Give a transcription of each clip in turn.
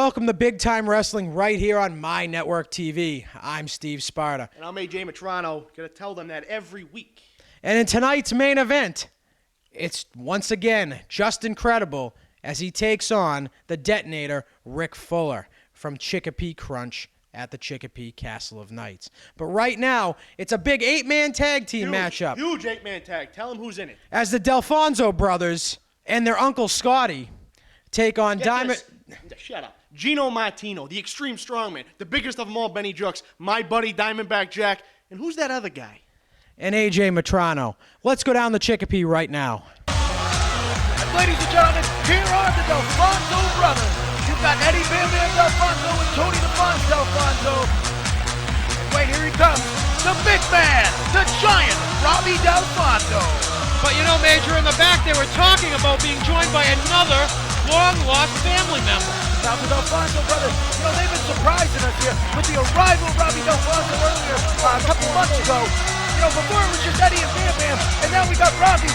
welcome to Big Time Wrestling right here on My Network TV. I'm Steve Sparta. And I'm AJ Matrano. Gonna tell them that every week. And in tonight's main event, it's once again just incredible as he takes on the detonator, Rick Fuller, from Chicopee Crunch at the Chicopee Castle of Knights. But right now, it's a big 8-man tag team matchup. Huge 8-man tag. Tell them who's in it. As the Delfonso brothers and their uncle Scotty take on Shut up. Gino Martino, the extreme strongman, the biggest of them all, Benny Jux, my buddy Diamondback Jack, and who's that other guy? And AJ Matrano. Let's go down the Chicopee right now. Ladies and gentlemen, here are the Delfonso brothers. You've got Eddie Bam Bam Delfonso and Tony DeFonso Delfonso. And wait, here he comes, the big man, the giant, Robbie Delfonso. But you know, Major, in the back they were talking about being joined by another long-lost family member. Now the Delfonso brothers, you know, they've been surprising us here with the arrival of Robbie Delfonso earlier, a couple months ago. You know, before it was just Eddie and Bam Bam, and now we got Robbie.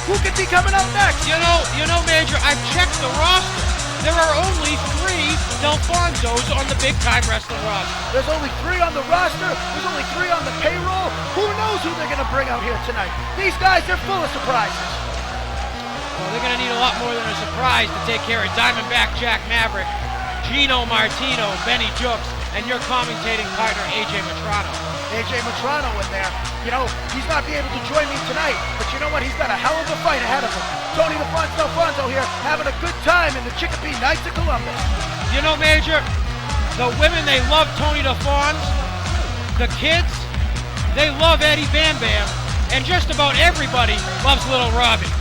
Who could be coming up next? You know, Major, I've checked the roster. There are only 3 Delfonsos on the Big Time Wrestling roster. There's only 3 on the roster. There's only 3 on the payroll. Who knows who they're going to bring out here tonight? These guys, they're full of surprises. Well, they're going to need a lot more than a surprise to take care of Diamondback Jack Maverick, Gino Martino, Benny Jux, and your commentating partner, AJ Matrano. AJ Matrano in there. You know, he's not being able to join me tonight, but you know what? He's got a hell of a fight ahead of him. Tony DeFonso here having a good time in the Chicopee Knights of Columbus. You know, Major, the women, they love Tony DeFons. The kids, they love Eddie Bam Bam. And just about everybody loves Little Robbie.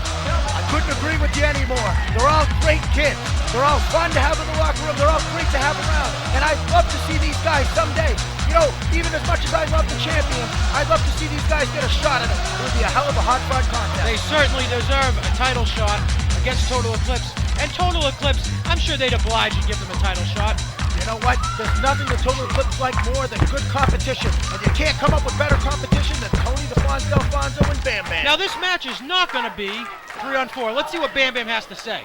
I couldn't agree with you anymore. They're all great kids. They're all fun to have in the locker room. They're all great to have around. And I'd love to see these guys someday. You know, even as much as I love the champion, I'd love to see these guys get a shot at it. It would be a hell of a hot fun contest. They certainly deserve a title shot against Total Eclipse. And Total Eclipse, I'm sure they'd oblige and give them a title shot. You know what? There's nothing that Total Eclipse like more than good competition. And you can't come up with better competition than Tony DeFonso and Bam Bam. Now this match is not going to be 3-on-4. Let's see what Bam Bam has to say.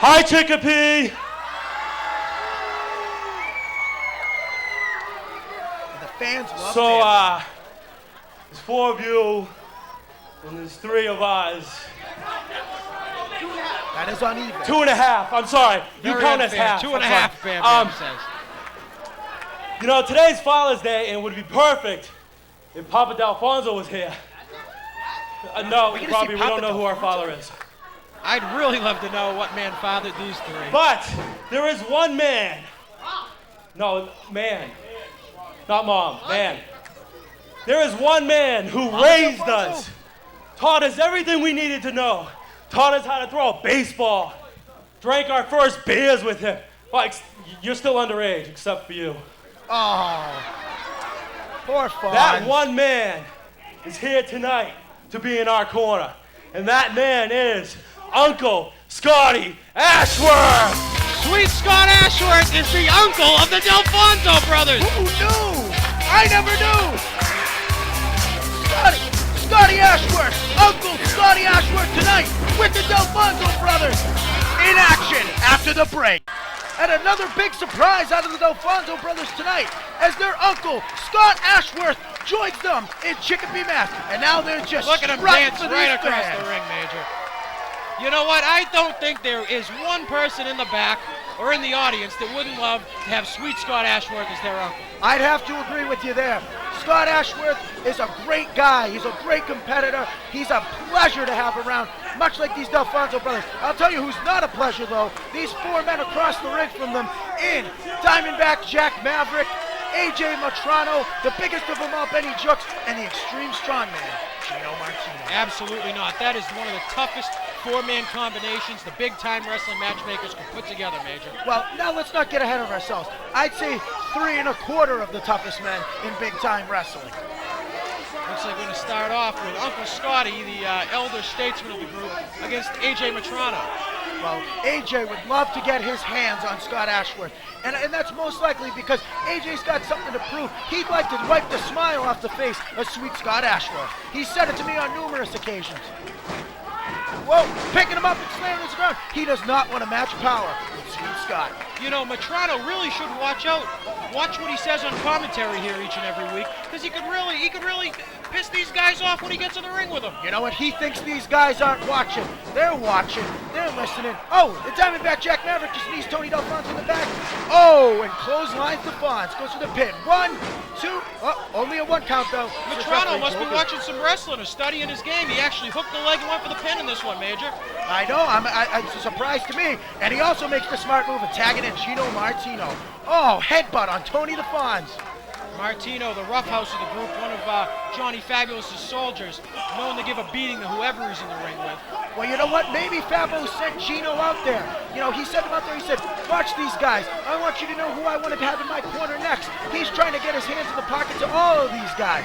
Hi, Chicopee! And the fans love Bam Bam. There's 4 of you, and there's 3 of us. That is uneven. 2.5, I'm sorry. You Very count as unfair. half. 2.5, Bam Bam says. You know, today's Father's Day, and it would be perfect if Papa Delfonso was here. No, Robbie, we don't know who our father is. I'd really love to know what man fathered these 3. But there is one man. No, man. Not mom, man. There is one man who raised us, taught us everything we needed to know, taught us how to throw a baseball, drank our first beers with him. Like, you're still underage, except for you. Oh, poor Fawn. That one man is here tonight to be in our corner. And that man is Uncle Scotty Ashworth! Sweet Scott Ashworth is the uncle of the Delfonso brothers! Who knew? I never knew! Scotty Ashworth! Uncle Scotty Ashworth tonight with the Delfonso brothers in action after the break. And another big surprise out of the Delfonso brothers tonight as their uncle, Scott Ashworth, joins them in Chicopee, Mass. And now they're just look at him dance right across the ring, Major. You know what? I don't think there is one person in the back or in the audience that wouldn't love to have Sweet Scott Ashworth as their uncle. I'd have to agree with you there. Scott Ashworth is a great guy. He's a great competitor. He's a pleasure to have around, much like these Delfonso brothers. I'll tell you who's not a pleasure, though. These 4 men across the ring from them in Diamondback Jack Maverick, AJ Matrano, the biggest of them all, Benny Jux, and the extreme strongman, Gino Martino. Absolutely not. That is one of the toughest 4-man combinations the Big Time Wrestling matchmakers can put together, Major. Well, now let's not get ahead of ourselves. I'd say 3.25 of the toughest men in Big Time Wrestling. Looks like we're going to start off with Uncle Scotty, the elder statesman of the group, against AJ Matrano. Well, AJ would love to get his hands on Scott Ashworth. And that's most likely because AJ's got something to prove. He'd like to wipe the smile off the face of Sweet Scott Ashworth. He said it to me on numerous occasions. Whoa, picking him up and slamming his ground. He does not want to match power with Sweet Scott. You know, Matrano really should watch out. Watch what he says on commentary here each and every week, because he could really piss these guys off when he gets in the ring with them. You know what? He thinks these guys aren't watching. They're watching. They're listening. Oh, the Diamondback Jack Maverick just knees Tony Delfonso in the back. Oh, and clotheslines the Fonz. Goes for the pin. 1, 2. Oh, only a 1 count though. Matrano must be watching some wrestling or studying his game. He actually hooked the leg and went for the pin in this one, Major. I know. It's a surprise to me. And he also makes the smart move of tagging in Gino Martino. Oh, headbutt on Tony the Fonz. Martino, the roughhouse of the group, one of Johnny Fabulous's soldiers, known to give a beating to whoever he's in the ring with. Well, you know what? Maybe Fabo sent Gino out there. You know, he sent him out there. He said, watch these guys. I want you to know who I want to have in my corner next. He's trying to get his hands in the pockets of all of these guys.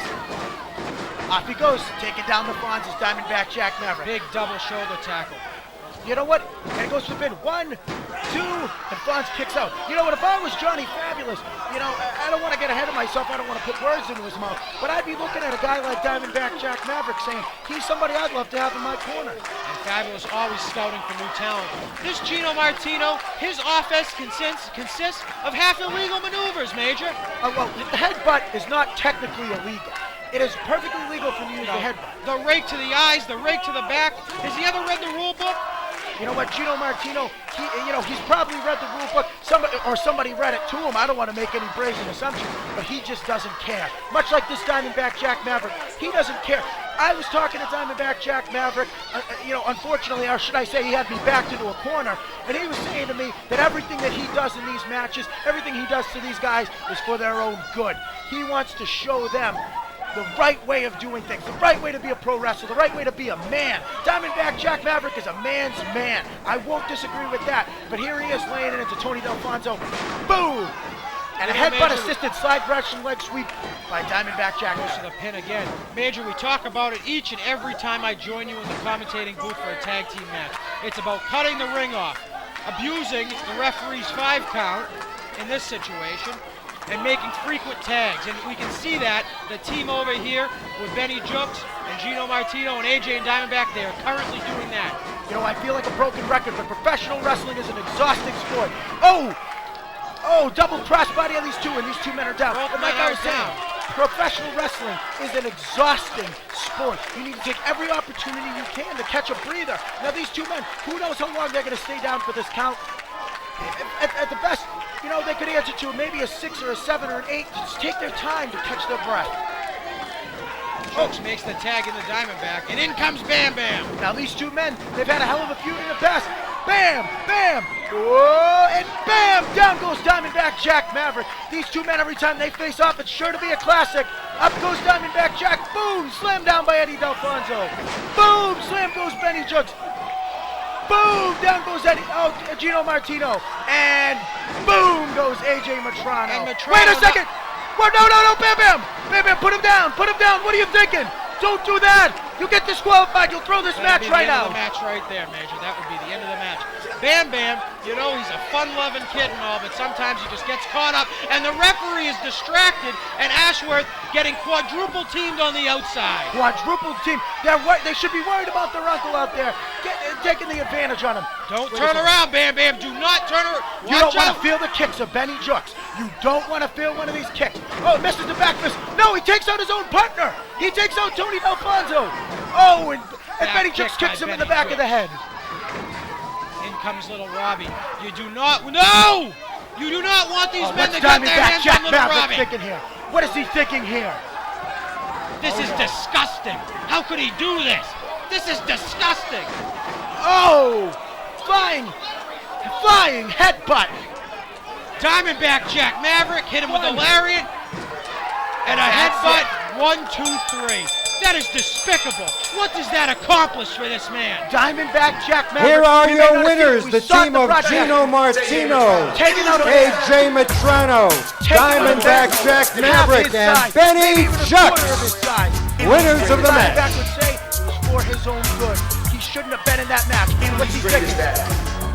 Off he goes, taking down the Fonz as Diamondback Jack Maverick. Big double shoulder tackle. You know what? And it goes to the pin. 1, 2, and Fonz kicks out. You know what? If I was Johnny Fabulous, you know, I don't want to get ahead of myself. I don't want to put words into his mouth. But I'd be looking at a guy like Diamondback Jack Maverick saying, he's somebody I'd love to have in my corner. And Fabulous always scouting for new talent. This Gino Martino, his offense consists of half illegal maneuvers, Major. Well, the headbutt is not technically illegal. It is perfectly legal for you to use the headbutt. The rake to the eyes, the rake to the back. Has he ever read the rule book? You know what, Gino Martino, he's probably read the rule book, somebody read it to him. I don't want to make any brazen assumptions, but he just doesn't care. Much like this Diamondback Jack Maverick, he doesn't care. I was talking to Diamondback Jack Maverick, unfortunately, or should I say he had me backed into a corner, and he was saying to me that everything that he does in these matches, everything he does to these guys is for their own good. He wants to show them the right way of doing things, the right way to be a pro wrestler, the right way to be a man. Diamondback Jack Maverick is a man's man. I won't disagree with that. But here he is laying it into Tony Delfonso. Boom! And a headbutt-assisted slide Russian leg sweep by Diamondback Jack. Goes to the pin again. Major, we talk about it each and every time I join you in the commentating booth for a tag team match. It's about cutting the ring off, abusing the referee's 5 count in this situation, and making frequent tags. And we can see that the team over here with Benny Jukes and Gino Martino and AJ and Diamondback, they are currently doing that. You know, I feel like a broken record, but professional wrestling is an exhausting sport. Oh, double crossbody on these two, and these two men are down. Both But like men I was are saying, down. professional wrestling is an exhausting sport. You need to take every opportunity you can to catch a breather. Now these two men, who knows how long they're going to stay down for this count. At the best, you know, they could answer to maybe a 6 or a 7 or an 8. Just take their time to catch their breath. Jukes makes the tag in the Diamondback, and in comes Bam Bam. Now these two men, they've had a hell of a feud in the past. Bam, bam, whoa, and bam, down goes Diamondback Jack Maverick. These two men, every time they face off, it's sure to be a classic. Up goes Diamondback Jack, boom, slam down by Eddie Delfonso. Boom, slam goes Benny Jukes. Boom, down goes Gino Martino. And boom goes AJ Matrano. Wait a second. Well, no, Bam Bam. Bam Bam, put him down. What are you thinking? Don't do that. You get disqualified. You'll throw this match right out. That would be the end of the match right there, Major. That would be the end of the match. Bam Bam, you know, he's a fun-loving kid and all, but sometimes he just gets caught up, and the referee is distracted, and Ashworth getting quadruple teamed on the outside. Quadruple team. They should be worried about their uncle out there taking the advantage on him. Don't turn around, Bam Bam. Do not turn around. You don't want to feel the kicks of Benny Jukes. You don't want to feel one of these kicks. Oh, misses the back fist. No, he takes out his own partner. He takes out Tony Delfonso. Oh, and Benny Jukes kicks him in the back of the head. In comes little Robbie. You do not want these men to get their hands on little Robbie. Thinking here? What is he thinking here? This is disgusting. How could he do this? This is disgusting. Oh, flying headbutt. Diamondback Jack Maverick hit him with a lariat and a headbutt. 1, 2, 3. That is despicable. What does that accomplish for this man? Diamondback Jack Maverick. Here are your winners, the team of Gino Martino, AJ Matrano, Diamondback Jack Maverick, and Benny Jukes. Winners of the match. Diamondback would say it was for his own good. He shouldn't have been in that match. What's he thinking?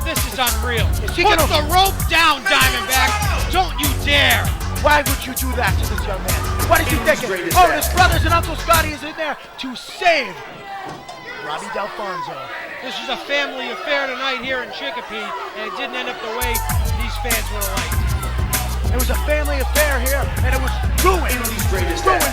This is unreal. Put the rope down, Diamondback. Don't you dare. Why would you do that to this young man? What is he thinking? Oh, his brothers and Uncle Scotty is in there to save Robbie Delfonso. This was a family affair tonight here in Chicopee, and it didn't end up the way these fans would have liked. It was a family affair here, and it was ruined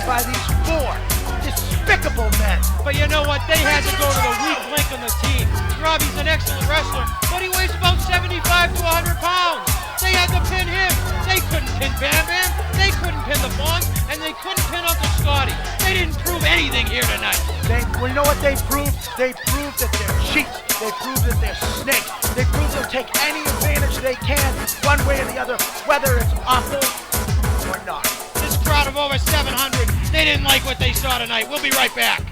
by these four despicable men. But you know what? They had to go to the weak link on the team. Robbie's an excellent wrestler, but he weighs about 75 to 100 pounds. They had to pin him. They couldn't pin Bam Bam. They couldn't pin the Fonz, and they couldn't pin Uncle Scotty. They didn't prove anything here tonight. Well, you know what they proved? They proved that they're cheats. They proved that they're snakes. They proved they'll take any advantage they can, one way or the other, whether it's awful or not. This crowd of over 700, they didn't like what they saw tonight. We'll be right back.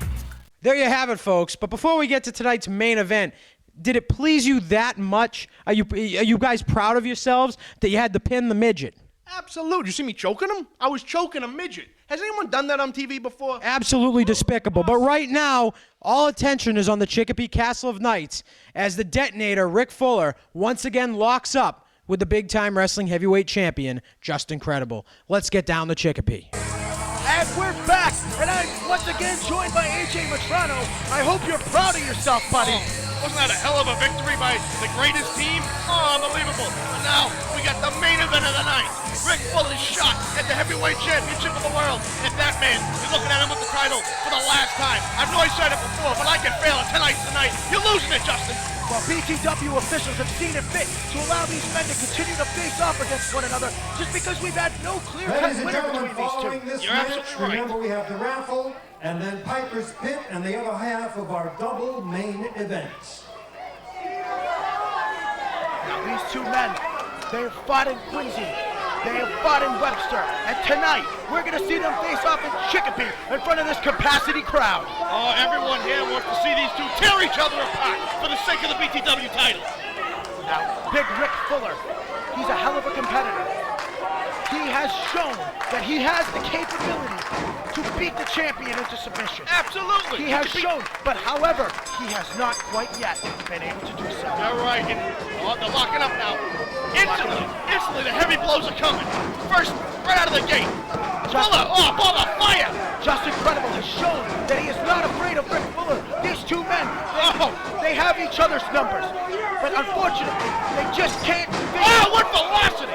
There you have it, folks. But before we get to tonight's main event, did it please you that much? Are you guys proud of yourselves that you had to pin the midget? Absolutely. You see me choking him? I was choking a midget. Has anyone done that on TV before? Absolutely despicable. But right now, all attention is on the Chicopee Castle of Knights as the detonator, Rick Fuller, once again locks up with the big-time wrestling heavyweight champion, Justin Credible. Let's get down to Chicopee. And we're back, and I'm once again joined by AJ Matrano. I hope you're proud of yourself, buddy. Wasn't that a hell of a victory by the greatest team? Oh, unbelievable. And now we got the main event of the night. Rick Fuller's shot at the heavyweight championship of the world. And that man is looking at him with the title for the last time. I know I said it before, but I can fail it. Tonight's the night. You're losing it, Justin. Well, BTW officials have seen it fit to allow these men to continue to face off against one another just because we've had no clear-cut winner between these two. You're absolutely right. Remember, we have the raffle and then Piper's Pit and the other half of our double main events. Now, these two men, they have fought in Quincy. They have fought in Webster, and tonight we're going to see them face off in Chicopee in front of this capacity crowd. Oh, everyone here wants to see these two tear each other apart for the sake of the BTW title. Now, Big Rick Fuller, he's a hell of a competitor. He has shown that he has the capability to beat the champion into submission. Absolutely. He has shown, but however, he has not quite yet been able to do so. All right, and they're locking up now. Instantly, the heavy blows are coming. First, right out of the gate. Fuller, ball of fire. Justin Credible has shown that he is not afraid of Rick Fuller. These two men, they have each other's numbers, but unfortunately, they just can't. Oh, what velocity!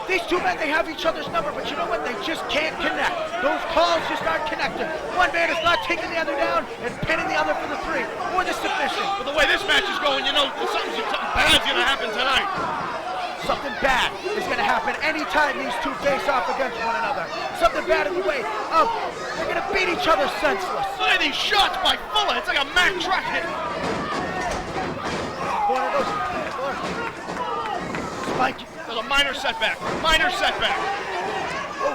These two men, they have each other's number, but you know what? They just can't connect. Those calls just aren't connecting. One man is not taking the other down and pinning the other for the three or the submission. But the way this match is going, you know, something bad's going to happen tonight. Something bad is going to happen anytime these two face off against one another. Something bad in the way of they're going to beat each other senseless. Look at these shots by Fuller. It's like a Mack truck hit. One of those. Spike. There's a minor setback. Oh.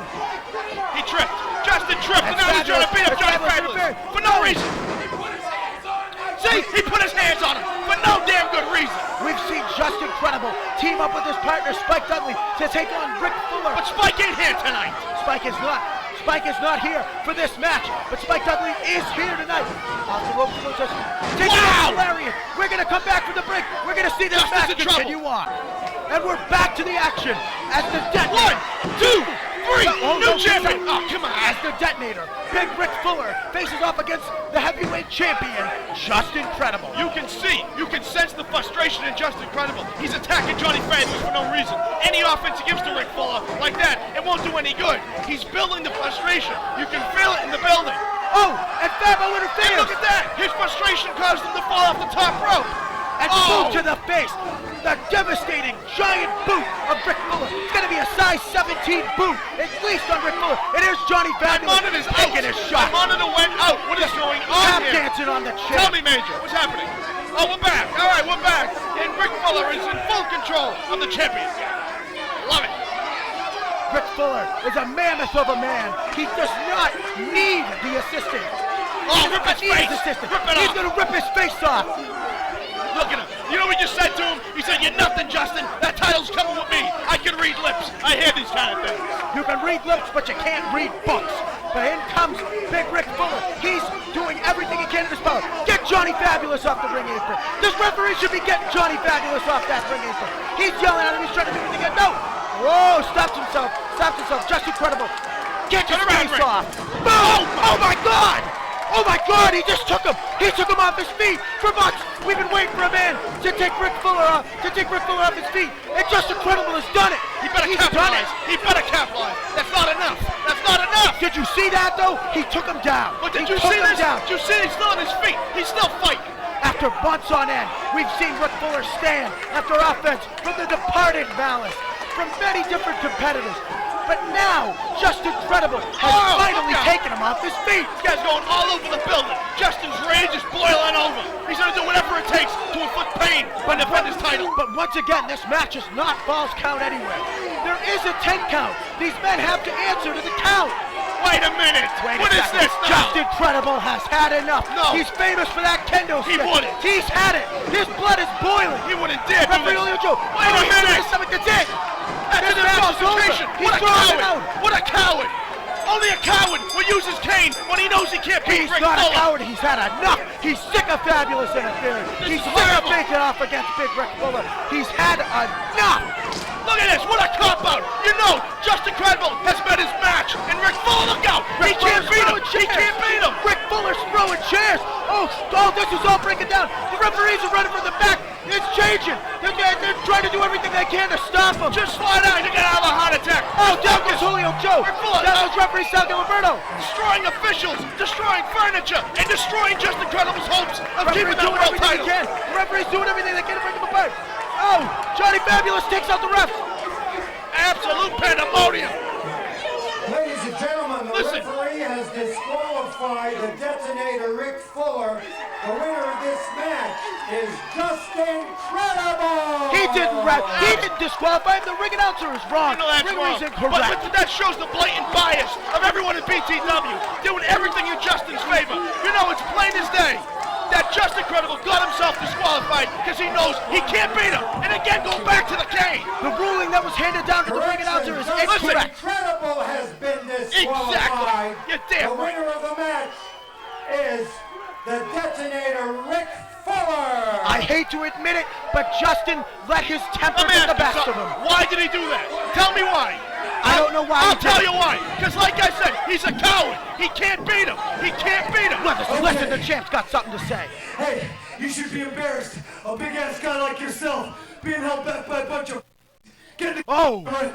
He tripped. Justin tripped, and now he's trying to beat up Johnny Fabulous for no reason. See, he put his hands on him for no damn good reason. We've seen Justin Credible team up with his partner Spike Dudley to take on Rick Fuller. But Spike ain't here tonight. Spike is not. Spike is not here for this match, but Spike Dudley is here tonight. Off the rope, just taking on Lariat. We're going to come back from the break. We're going to see this match continue on. And we're back to the action as the detonator. 1, 2, 3, new champion. Oh, come on. As the detonator, Big Rick Fuller faces off against the heavyweight champion, Justin Credible. You can sense the frustration in Justin Credible. He's attacking Johnny Fabulous for no reason. Any offense he gives to Rick Fuller like that, it won't do any good. He's building the frustration. You can feel it in the building. Oh, and Fabo interferes. Hey, look at that. His frustration caused him to fall off the top rope. And boot to the face. The devastating giant boot of Rick Fuller. It's going to be a size 17 boot, at least on Rick Fuller. And here's Johnny Fabulous taking his shot. My monitor went out. What is going on here? Dancing on the chair. Tell me, Major, what's happening? Oh, we're back. All right, we're back. And Rick Fuller is in full control of the champion. Love it. Rick Fuller is a mammoth of a man. He does not need the assistant. Oh, rip his face. He's going to rip his face off. Look at him. You know what he just said to him? He said, "You're nothing, Justin. That title's coming with me. I can read lips. I hear these kind of things." You can read lips, but you can't read books. But in comes Big Rick Fuller. He's doing everything he can in his power. Get Johnny Fabulous off the ring apron. This referee should be getting Johnny Fabulous off that ring apron. He's yelling at him. He's trying to do everything again. No. Whoa, stops himself. Stops himself. Just incredible. Get his face off. Boom. Oh, my God. Oh my God, he just took him. He took him off his feet for months. We've been waiting for a man to take Rick Fuller off his feet. And Justin Credible has done it. He better capitalize. He better capitalize. That's not enough. That's not enough. Did you see that though? He took him down. But did you see this? Did you see he's still on his feet? He's still fighting. After months on end, we've seen Rick Fuller stand after offense from the departed Malice, from many different competitors. But now, Justin Credible has finally taken him off his feet. This guy's going all over the building. Justin's rage is boiling over. He's going to do whatever it takes to inflict pain and defend his title. But once again, this match is not Falls Count anywhere. There is a 10 count. These men have to answer to the count. Wait a minute. What is this now? Justin Credible has had enough. No. He's famous for that kendo stick. He wouldn't. He's had it. His blood is boiling. He wouldn't dare do Referee this. Julio Joe. Wait a minute. That's it. That's an intoxication. What a coward. What a coward. Only a coward will use his cane when he knows he can't beat He's Rick not a Fuller. coward. He's had enough. He's sick of fabulous interference. This He's is sick of horrible. faking off against Big Rick Fuller. He's had enough. Look at this. What a cop-out. You know, Justin Credible has met his match. And Rick Fuller, look out. He can't beat him. He can't beat him. Rick Fuller's throwing chairs. Oh, this is all breaking down. The referees are running from the back. It's changing. They're trying to do everything they can to stop him. Just slide out. You get out of a heart attack. Oh, down goes Julio Joe. Rick Fuller. Down goes referee Sal Gilberto. Destroying officials, destroying furniture, and destroying Justin Credible's hopes of keeping that Doing world everything title. they can. The referee's doing everything they can to bring him apart. Oh, Johnny Fabulous takes out the refs. Absolute pandemonium. Ladies and gentlemen, the Listen. referee has disqualified the detonator Rick Fuller. The winner of this match is Justin Credible. He didn't disqualify him. The ring announcer is wrong. I know that's wrong. Referee's incorrect. But that shows the blatant bias of everyone in BTW, doing everything in Justin's favor. You know, it's plain as day that Justin Credible got himself disqualified because he knows he can't beat him. And again, go back to the cane. The ruling that was handed down to the ring announcer is incorrect. Credible has been disqualified. Exactly. You're damn the right. winner of the match is the detonator Rick Fuller. I hate to admit it, but Justin let his temper Let me get the ask best you of him. something. Why did he do that? Tell me why. I don't know why. I'll tell you why. Because like I said, he's a coward. He can't beat him. He can't beat him. Listen, the champ's got something to say. Hey, you should be embarrassed. A big-ass guy like yourself being held back by a bunch of... Get the... Oh. Right.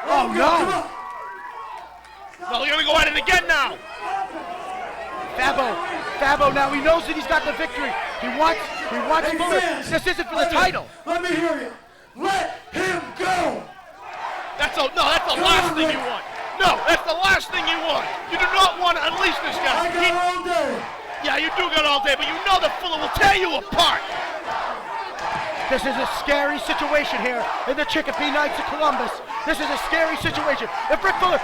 Oh, come no. on. No, they're gonna go at it again now. Fabo now, he knows that he's got the victory. He wants Hey, Fuller. fans, This isn't for the let me- title. Let me hear you. Let him go. That's the last thing you want. No, that's the last thing you want. You do not want to unleash this guy. I got all day. Yeah, you do got all day, but you know that Fuller will tear you apart. This is a scary situation here in the Chicopee Knights of Columbus. This is a scary situation. If Rick Fuller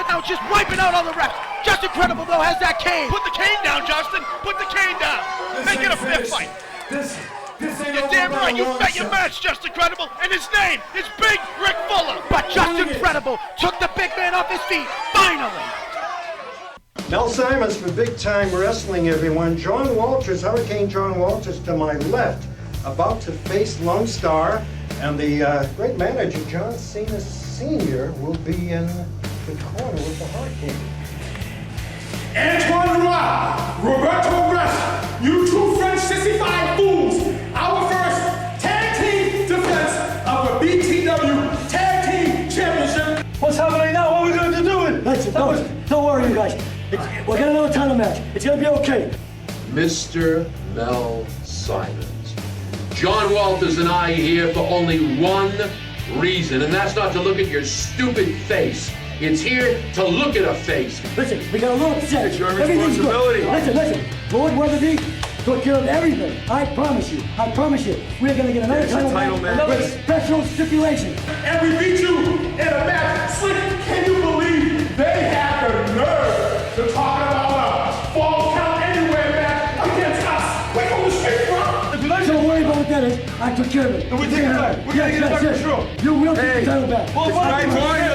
now just wiping out all the refs. Justin Credible though has that cane. Put the cane down, Justin. Put the cane down. Make it a fair fight. This ain't You're over damn by right. You long bet your shot. match, Justin Credible, and his name is Big Rick Fuller. But Justin Credible took the big man off his feet, finally. Mel Simons for Big Time Wrestling, everyone. John Walters, Hurricane John Walters to my left, about to face Lone Star, and the great manager, John Cena Sr., will be in the corner with the Hurricane. Antoine Roy, Roberto Gress, you two French 65 fools, our first tag team defense of the BTW Tag Team Championship. What's happening now? What are we going to do it? Listen, don't worry, you guys. We're gonna another title match. It's gonna be okay. Mr. Mel Simons. John Walters and I are here for only one reason, and that's not to look at your stupid face. It's here to look at a face. Listen, we got a little upset. It's your Everything's responsibility. good. Listen. Lord Weatherby took care of everything. I promise you. We're gonna get another title match with special stipulation. And we beat you in a match. Slick, can you believe they had the nerve to talk about a fall count anywhere match against us? Like on the street front. Don't worry about what that is. I took care of it. And we take it back. We're gonna get it back for sure. You will get the title back. Well, on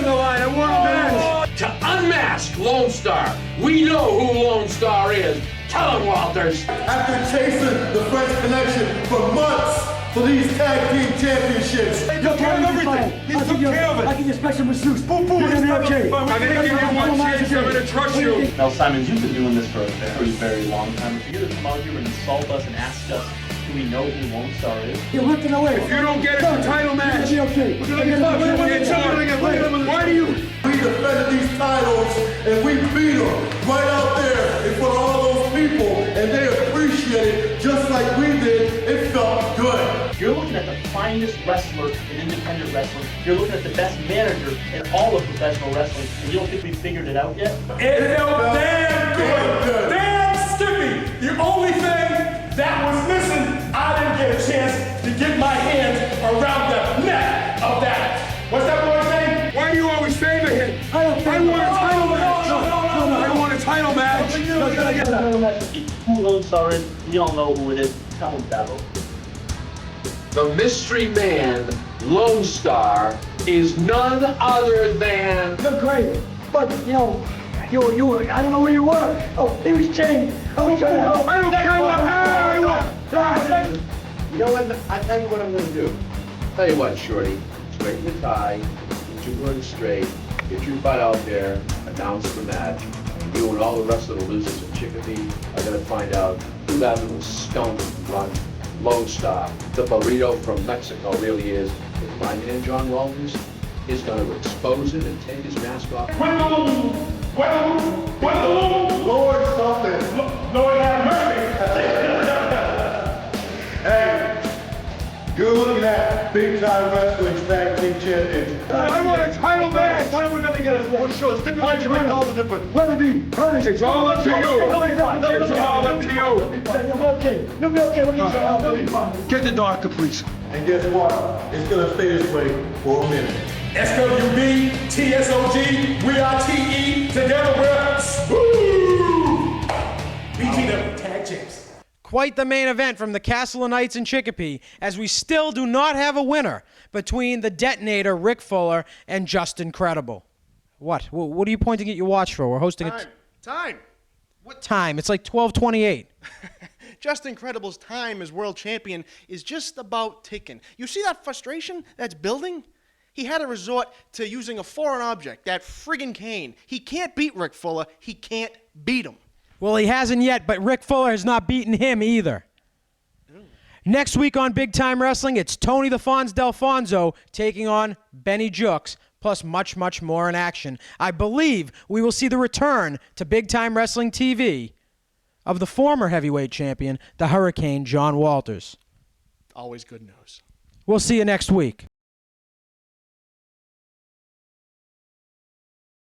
the line. I want a match. To unmask Lone Star. We know who Lone Star is. Tell him, Walters. After chasing the French Connection for months, for these tag team championships. He took care of everything. He took care of it. I can get special masseuse. Boo boo, You're gonna be okay. I'm gonna give you one chance. I'm gonna trust you. Mel Simons, you've been doing this for a very, very long time. For you to come out here and insult us and ask us who we know who Lone Star is. You're looking away. If you don't get it, the title match. You're gonna be okay. We're gonna get something. Why do you? We defended these titles and we beat them right out there in front of all those people, and they appreciate it just like we did. It felt good. You're looking at the finest wrestler in independent wrestling. You're looking at the best manager in all of professional wrestling, and you don't think we figured it out yet? It felt damn good. Damn Skippy. The only thing that was missing, I didn't get a chance to get my hands around the neck of that. What's that boy's name? Why do you always favor him? I don't I want a title match. I want a title match. Who Lone Star is, you all know who it is. Tell them, Dabo. The mystery man, Lone Star, is none other than... You're great, but you know, you were, I don't know where you were. Oh, he was chained. I was trying to help. I don't care what You know what? I tell you what I'm gonna do. Tell you what, Shorty. Straighten the tie, get your word straight, get your butt out there, announce the match. You and all the rest of the losers in Chicopee are gonna find out who that little stone run Lone Star, the burrito from Mexico really is. If my man John Walters is gonna expose it and take his mask off. Lord something. Lord have mercy. Hey, you're looking at big time wrestling tag team champions. I want a title match. When are we gonna get a one show? Stipulate you make all the difference. Let me be. It's all up to you. It's all up to you. You'll be okay. You'll be okay. We'll get you out. You'll be fine. Get the doctor, please. And guess what? It's gonna stay this way for a minute. SWB, TSOG, we are TE, together we're smooth. BTW tag champs. Quite the main event from the Castle of Knights in Chicopee, as we still do not have a winner between the Detonator, Rick Fuller, and Justin Credible. What? What are you pointing at your watch for? We're hosting Time. What time? It's like 12:28. Justin Credible's time as world champion is just about ticking. You see that frustration that's building? He had to resort to using a foreign object, that friggin' cane. He can't beat Rick Fuller. He can't beat him. Well, he hasn't yet, but Rick Fuller has not beaten him either. Next week on Big Time Wrestling, it's Tony the Fonz Delfonso taking on Benny Jooks, plus much, much more in action. I believe we will see the return to Big Time Wrestling TV of the former heavyweight champion, the Hurricane John Walters. Always good news. We'll see you next week.